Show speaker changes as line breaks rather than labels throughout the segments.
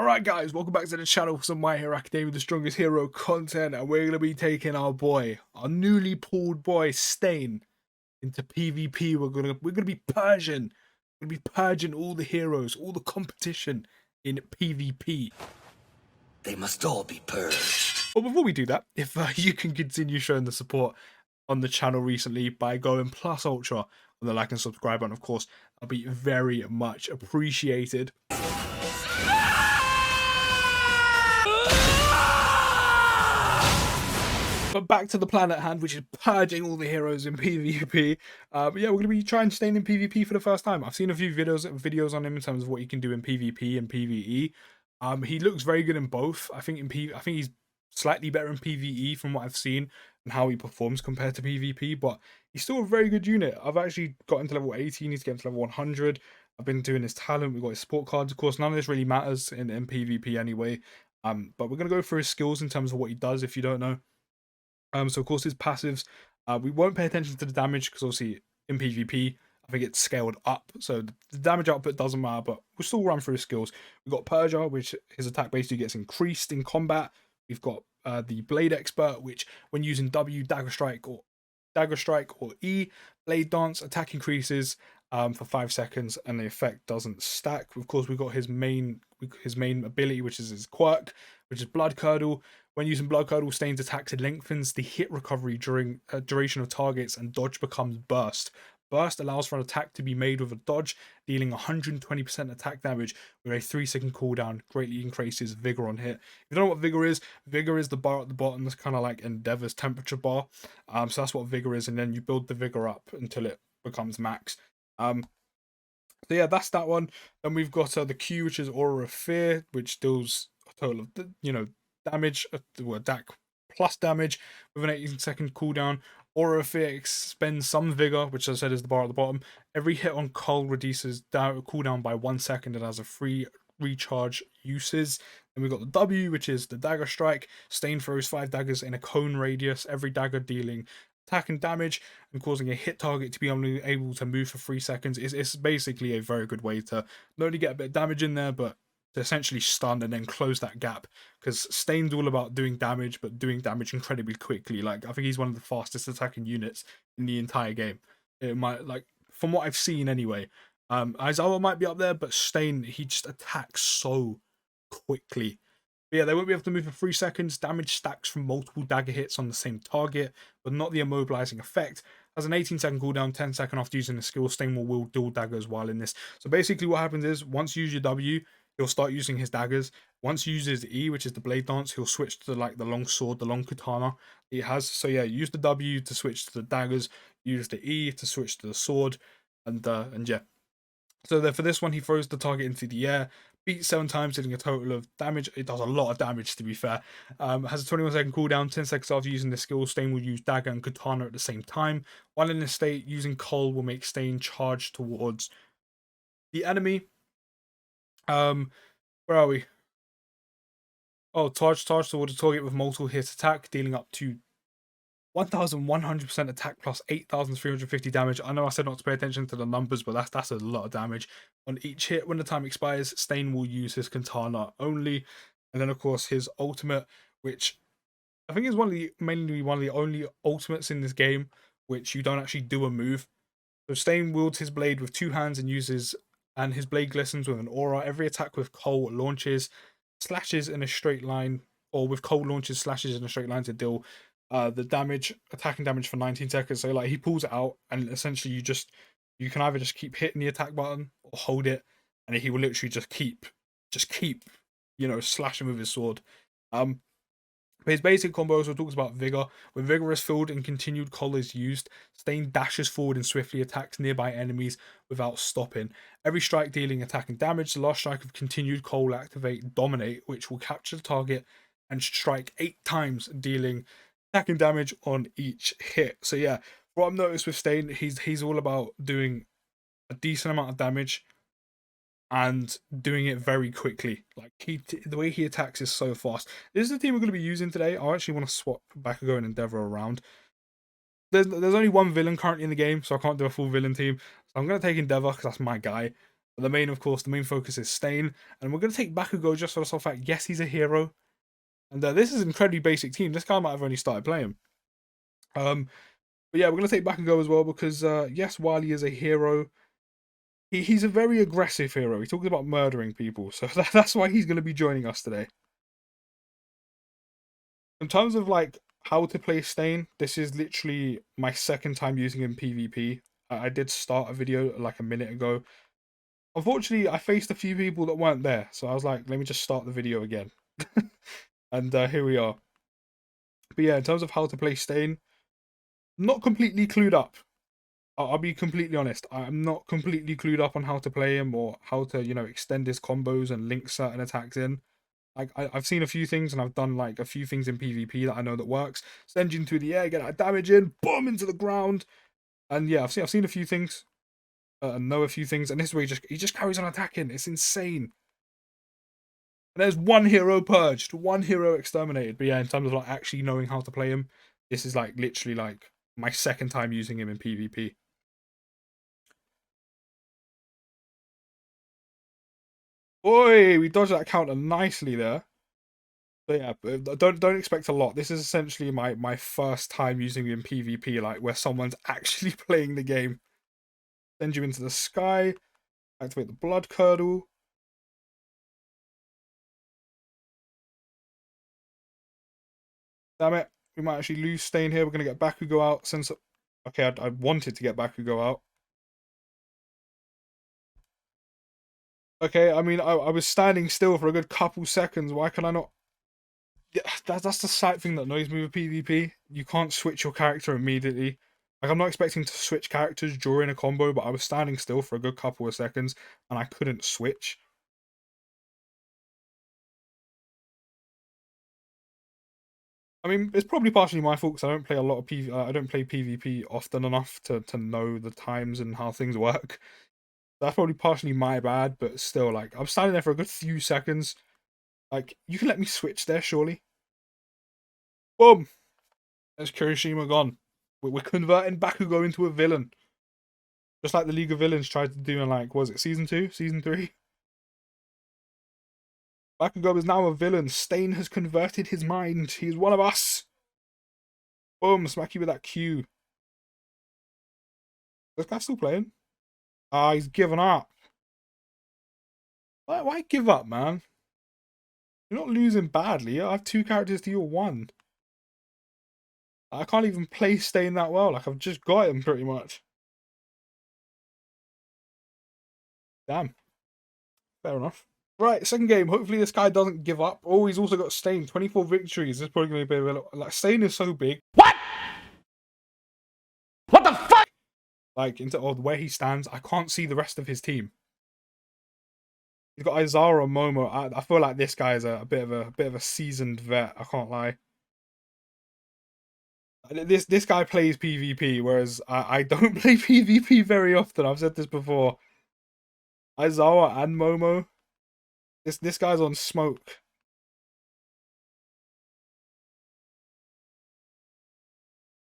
Alright guys, welcome back to the channel for some My Hero Academia, the strongest hero content, and we're going to be taking our newly pulled boy, Stain, into PvP. We're gonna be purging all the heroes, all the competition in PvP.
They must all be purged.
But before we do that, if you can continue showing the support on the channel recently by going plus ultra on the like and subscribe button, of course, that'll be very much appreciated. But back to the plan at hand, which is purging all the heroes in PvP. But yeah, we're going to be trying staying in PvP for the first time. I've seen a few videos on him in terms of what you can do in PvP and PvE. He looks very good in both. I think he's slightly better in PvE from what I've seen and how he performs compared to PvP. But he's still a very good unit. I've actually gotten to level 18. He's getting to level 100. I've been doing his talent. We've got his support cards. Of course, none of this really matters in PvP anyway. But we're going to go through his skills in terms of what he does if you don't know. So of course his passives, we won't pay attention to the damage because obviously in PvP, I think it's scaled up. So the damage output doesn't matter, but we'll still run through his skills. We've got Purger, which his attack basically gets increased in combat. We've got the Blade Expert, which when using W, Dagger Strike or E, Blade Dance, attack increases for 5 seconds and the effect doesn't stack. Of course, we've got his main ability, which is his quirk, which is Blood Curdle. When using Blood Curdle, Stain's attacks lengthens the hit recovery during duration of targets, and dodge becomes burst. Burst allows for an attack to be made with a dodge, dealing 120% attack damage with a 3-second cooldown, greatly increases vigor on hit. If you don't know what vigor is the bar at the bottom. That's kind of like Endeavor's temperature bar. So that's what vigor is, and then you build the vigor up until it becomes max. So yeah, that's that one. Then we've got the Q, which is Aura of Fear, which deals a total of damage, attack plus damage with an 18-second cooldown. Aura of Fear expends some vigor, which as I said is the bar at the bottom. Every hit on Cull reduces cooldown by 1 second and has a free recharge uses. Then we've got the W, which is the Dagger Strike. Stain throws 5 daggers in a cone radius, every dagger dealing attack and damage and causing a hit target to be only able to move for 3 seconds. It's basically a very good way to not only get a bit of damage in there, but to essentially stun and then close that gap, because Stain's all about doing damage, but doing damage incredibly quickly. Like, I think he's one of the fastest attacking units in the entire game. It might, like, from what I've seen anyway. Aizawa might be up there, but Stain, he just attacks so quickly. But yeah, they won't be able to move for 3 seconds. Damage stacks from multiple dagger hits on the same target, but not the immobilizing effect. Has an 18-second cooldown, 10 seconds after using the skill. Stain will wield dual daggers while in this. So basically what happens is, once you use your W, he'll start using his daggers. Once he uses E, which is the Blade Dance, he'll switch to like the long sword, the long katana he has. So yeah, use the W to switch to the daggers, use the E to switch to the sword, and yeah. So then for this one, he throws the target into the air, beats 7 times, hitting a total of damage. It does a lot of damage, to be fair. Has a 21-second cooldown. 10 seconds after using the skill, Stain will use dagger and katana at the same time. While in this state, using Cull will make Stain charge towards the enemy. Where are we? Oh, charge towards the target with multiple hit attack, dealing up to 1100% attack plus 8350 damage. I know I said not to pay attention to the numbers, but that's a lot of damage on each hit. When the time expires, Stain will use his katana only, and then of course his ultimate, which I think is mainly one of the only ultimates in this game which you don't actually do a move. So Stain wields his blade with 2 hands and his blade glistens with an aura. Every attack with Cull launches slashes in a straight line, or with Cull launches slashes in a straight line to deal the damage, attacking damage for 19 seconds. So like he pulls it out, and essentially you can either just keep hitting the attack button or hold it, and he will literally just keep slashing with his sword. But his basic combo also talks about Vigor. When Vigor is filled and continued Cull is used, Stain dashes forward and swiftly attacks nearby enemies without stopping. Every strike dealing attack and damage. The last strike of continued Cull will activate Dominate, which will capture the target and strike 8 times, dealing attacking damage on each hit. So yeah, what I've noticed with Stain, he's all about doing a decent amount of damage and doing it very quickly. Like the way he attacks is so fast. This is the team we're going to be using today. I actually want to swap back and go and Endeavor around. There's only one villain currently in the game, so I can't do a full villain team. So I'm going to take Endeavor because that's my guy. But the main, of course, the main focus is Stain, and we're going to take Bakugo just for the sole fact, yes, he's a hero. And this is an incredibly basic team. This guy might have only started playing. But yeah, we're going to take Bakugo as well because, yes, while he is a hero, he's a very aggressive hero. He talks about murdering people, so that's why he's going to be joining us today. In terms of like how to play Stain, this is literally my second time using him PvP. I did start a video like a minute ago. Unfortunately, I faced a few people that weren't there, so I was like, let me just start the video again. And here we are. But yeah, in terms of how to play Stain, not completely clued up. I'll be completely honest. I'm not completely clued up on how to play him or how to, you know, extend his combos and link certain attacks in. Like I've seen a few things and I've done like a few things in PvP that I know that works. Send you into the air, get that damage in, boom, into the ground. And yeah, I've seen a few things, and know a few things. And this is where he just carries on attacking. It's insane. And there's one hero purged, one hero exterminated. But yeah, in terms of like actually knowing how to play him, this is like literally like my second time using him in PvP. Oi, we dodged that counter nicely there. So yeah, don't expect a lot. This is essentially my first time using him in PvP, like where someone's actually playing the game. Send you into the sky, activate the blood curdle. Damn it, we might actually lose Stain here. We're gonna get Bakugo out since. Okay, I wanted to get Bakugo out. Okay, I mean I was standing still for a good couple seconds. Why can I not? Yeah, that's the side thing that annoys me with PvP. You can't switch your character immediately. Like, I'm not expecting to switch characters during a combo, but I was standing still for a good couple of seconds, and I couldn't switch. I mean, it's probably partially my fault because I don't play a lot of I don't play PvP often enough to know the times and how things work. That's probably partially my bad, but still, like, I'm standing there for a good few seconds. Like, you can let me switch there, surely. Boom! There's Kirishima gone. We're converting Bakugo into a villain. Just like the League of Villains tried to do in, like, was it Season 2? Season 3? Bakugo is now a villain. Stain has converted his mind. He's one of us. Boom, smack you with that Q. This guy's still playing. Ah, he's given up. Why give up, man? You're not losing badly. I have 2 characters to your 1. I can't even play Stain that well. Like, I've just got him pretty much. Damn. Fair enough. Right, second game. Hopefully this guy doesn't give up. Oh, he's also got Stain. 24 victories. This is probably going to be a bit... Like, Stain is so big.
What? What the fuck?
Like, into where he stands, I can't see the rest of his team. He's got Aizawa and Momo. I feel like this guy is a bit of a seasoned vet. I can't lie. This guy plays PvP, whereas I don't play PvP very often. I've said this before. Aizawa and Momo. This guy's on smoke.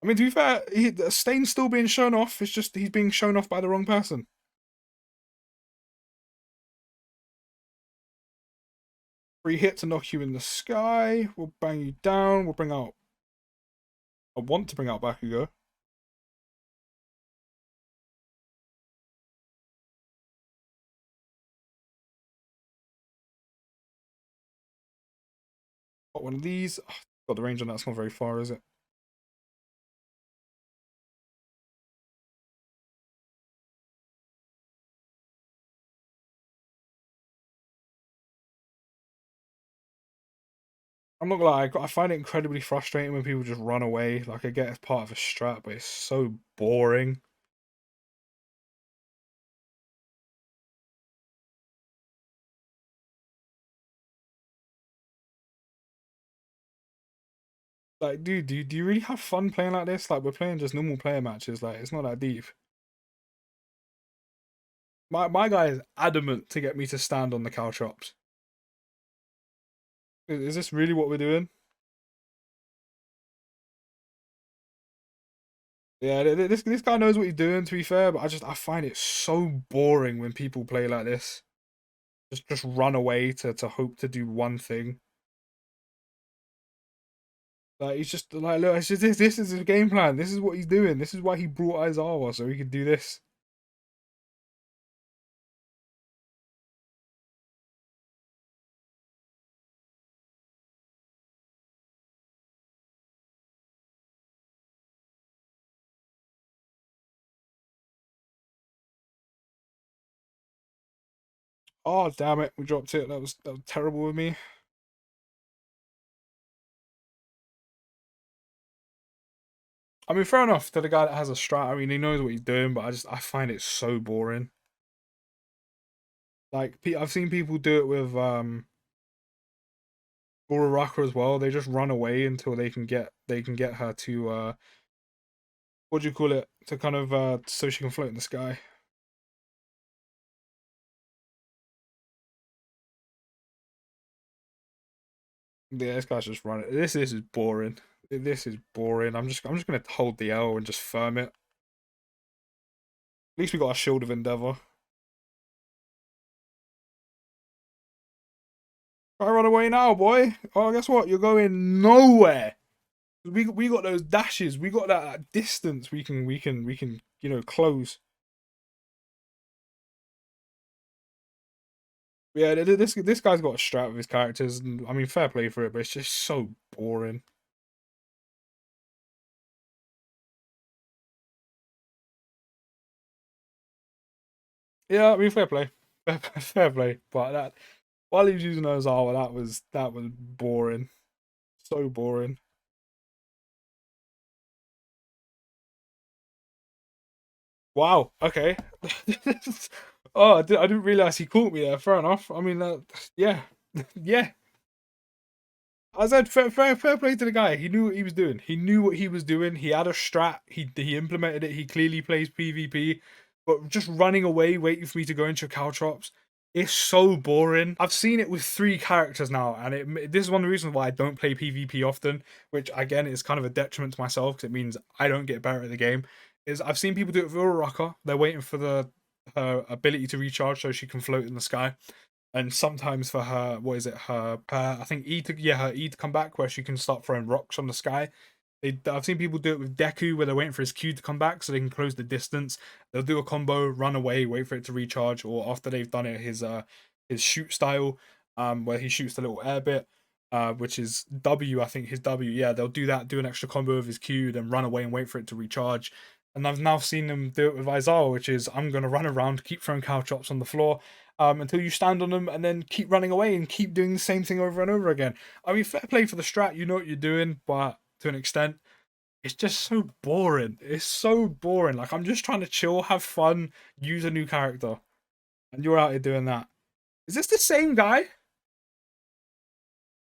I mean, to be fair, Stain's still being shown off. It's just he's being shown off by the wrong person. Free hit to knock you in the sky. We'll bang you down. We'll bring out... I want to bring out Bakugo. Got one of these. Oh, got the range on that's not very far, is it? I'm not gonna lie, I find it incredibly frustrating when people just run away. Like, I get it's part of a strat, but it's so boring. Like, dude, do you really have fun playing like this? Like, we're playing just normal player matches. Like, it's not that deep. My guy is adamant to get me to stand on the caltrops. Is this really what we're doing? Yeah, this guy knows what he's doing. To be fair, but I find it so boring when people play like this. Just run away to hope to do one thing. Like he's just like, look, it's just this is his game plan. This is what he's doing. This is why he brought Aizawa so he could do this. Oh damn it, we dropped it. That was terrible with me. I mean, fair enough to the guy that has a strat. I mean, he knows what he's doing, but I find it so boring. Like I've seen people do it with Uraraka as well. They just run away until they can get her to what do you call it? To kind of so she can float in the sky. Yeah, this guy's just running. This is boring. This is boring. I'm just gonna hold the L and just firm it. At least we got a shield of endeavor. Try run away now, boy. Oh, guess what? You're going nowhere. We got those dashes. We got that distance. We can close. Yeah, this guy's got a strat with his characters, and I mean, fair play for it, but it's just so boring. Yeah, I mean, fair play, fair play. But that while he was using Ozawa, that was boring, so boring. Wow. Okay. Oh, I didn't realize he caught me there. Fair enough. I mean, yeah, yeah. I said fair play to the guy. He knew what he was doing. He knew what he was doing. He had a strat. He implemented it. He clearly plays PvP. But just running away, waiting for me to go into Caltrops, it's so boring. I've seen it with 3 characters now, and this is one of the reasons why I don't play PvP often. Which again is kind of a detriment to myself because it means I don't get better at the game. Is I've seen people do it with Uraraka. They're waiting for her ability to recharge so she can float in the sky, and sometimes for her, what is it, her I think her E to come back where she can start throwing rocks on the sky. I've seen people do it with Deku where they're waiting for his Q to come back so they can close the distance. They'll do a combo, run away, wait for it to recharge, or after they've done it, his shoot style, where he shoots the little air bit, which is W, I think his W. Yeah, they'll do that, do an extra combo of his Q, then run away and wait for it to recharge. And I've now seen them do it with Aizawa, which is I'm gonna run around, keep throwing cow chops on the floor, until you stand on them, and then keep running away and keep doing the same thing over and over again. I mean, fair play for the strat, you know what you're doing, but to an extent, it's just so boring. It's so boring. Like I'm just trying to chill, have fun, use a new character, and you're out here doing that. Is this the same guy?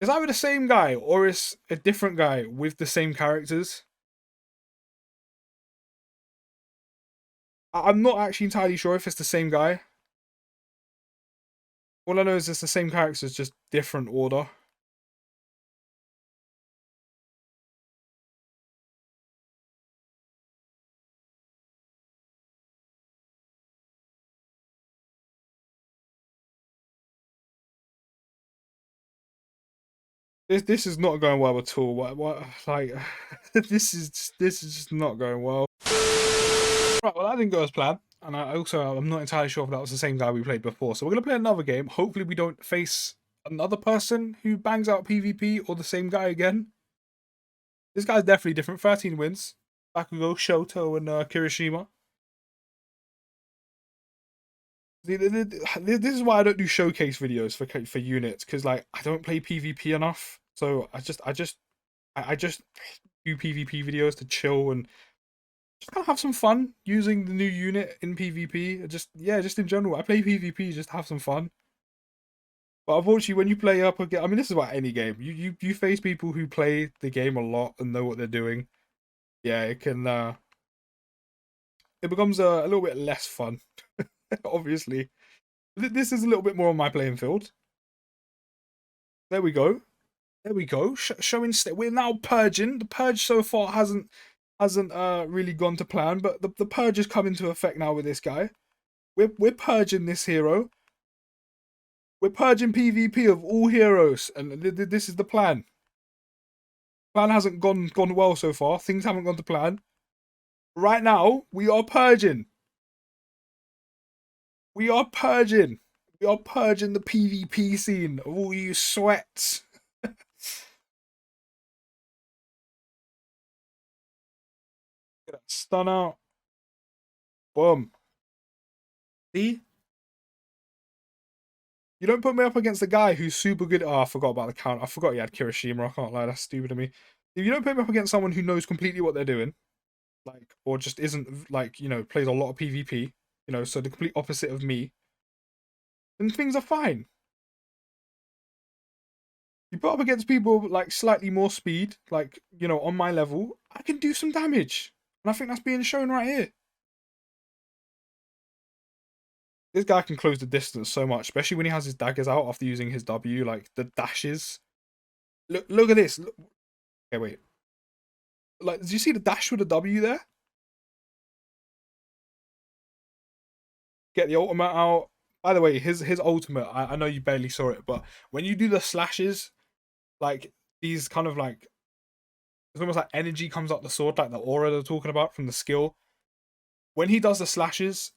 Is either the same guy or is a different guy with the same characters? I'm not actually entirely sure if it's the same guy. All I know is it's the same characters, just different order. This is not going well at all. What like this is just not going well. Right, well that didn't go as planned, and I'm not entirely sure if that was the same guy we played before. So we're gonna play another game. Hopefully we don't face another person who bangs out PvP or the same guy again. This guy's definitely different. 13 wins. Bakugo, Shoto, and Kirishima. This is why I don't do showcase videos for units because like I don't play PvP enough. So I just do PvP videos to chill and just kind of have some fun using the new unit in PvP. Just in general, I play PvP just to have some fun. But unfortunately, when you play up again, I mean, this is about any game. You face people who play the game a lot and know what they're doing. Yeah, it becomes a little bit less fun. Obviously, this is a little bit more on my playing field. There we go. There we go. Showing we're now purging. The purge so far hasn't hasn't really gone to plan, but the purge has come into effect now with this guy. We're purging this hero. We're purging PvP of all heroes, and this is the plan. Plan hasn't gone well so far. Things haven't gone to plan. Right now, we are purging. We are purging. We are purging the PvP scene of all you sweats. Get that stun out. Boom. See? You don't put me up against the guy who's super good. Oh, I forgot about the count. I forgot he had Kirishima. I can't lie. That's stupid of me. If you don't put me up against someone who knows completely what they're doing, like, or just isn't, like, you know, plays a lot of PvP, you know, so the complete opposite of me, then things are fine. You put up against people like slightly more speed, like, you know, on my level, I can do some damage. And I think that's being shown right here. This guy can close the distance so much, especially when he has his daggers out after using his W, like the dashes. Look at this. Look. Okay, wait. Like, did you see the dash with the W there? Get the ultimate out. By the way, his ultimate, I know you barely saw it, but when you do the slashes, like these kind of like, it's almost like energy comes out the sword, like the aura they're talking about from the skill. When he does the slashes,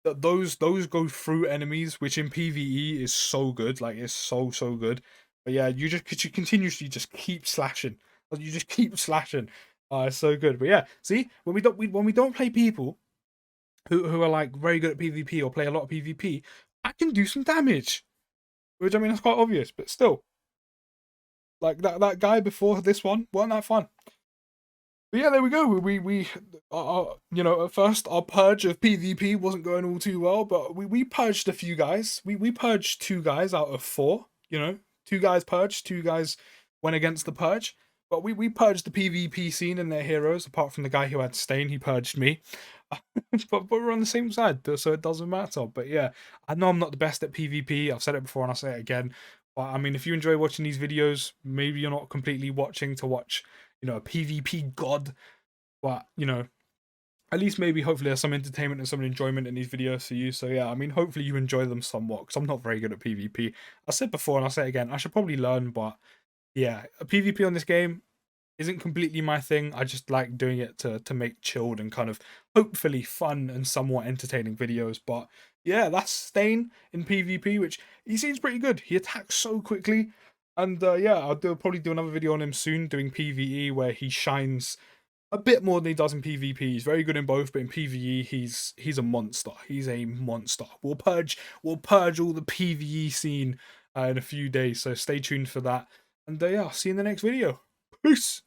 those go through enemies, which in PvE is so good. Like, it's so good. But yeah, you continuously just keep slashing. You just keep slashing. It's so good. But yeah, see, when we don't play people who are like very good at PvP or play a lot of PvP, I can do some damage. Which, I mean, that's quite obvious, but still. Like that guy before this one wasn't that fun. But yeah, there we go. We you know, at first our purge of PvP wasn't going all too well, but we purged a few guys. We purged 2 guys out of 4. You know, 2 guys purged, 2 guys went against the purge. But we purged the PvP scene and their heroes. Apart from the guy who had Stain, he purged me. but we're on the same side, so it doesn't matter. But yeah, I know I'm not the best at PvP. I've said it before and I'll say it again. But I mean, if you enjoy watching these videos, maybe you're not completely watching to watch, you know, a PvP god, but you know, at least maybe hopefully there's some entertainment and some enjoyment in these videos for you. So yeah, I mean, hopefully you enjoy them somewhat, because I'm not very good at PvP. I said before and I'll say it again, I should probably learn, but yeah, a PvP on this game isn't completely my thing. I just like doing it to make chilled and kind of hopefully fun and somewhat entertaining videos. But yeah, that's Stain in PvP, which he seems pretty good. He attacks so quickly. And yeah, probably do another video on him soon, doing PvE, where he shines a bit more than he does in PvP. He's very good in both, but in PvE, he's a monster. He's a monster. We'll purge all the PvE scene in a few days, so stay tuned for that. And yeah, I'll see you in the next video. Peace.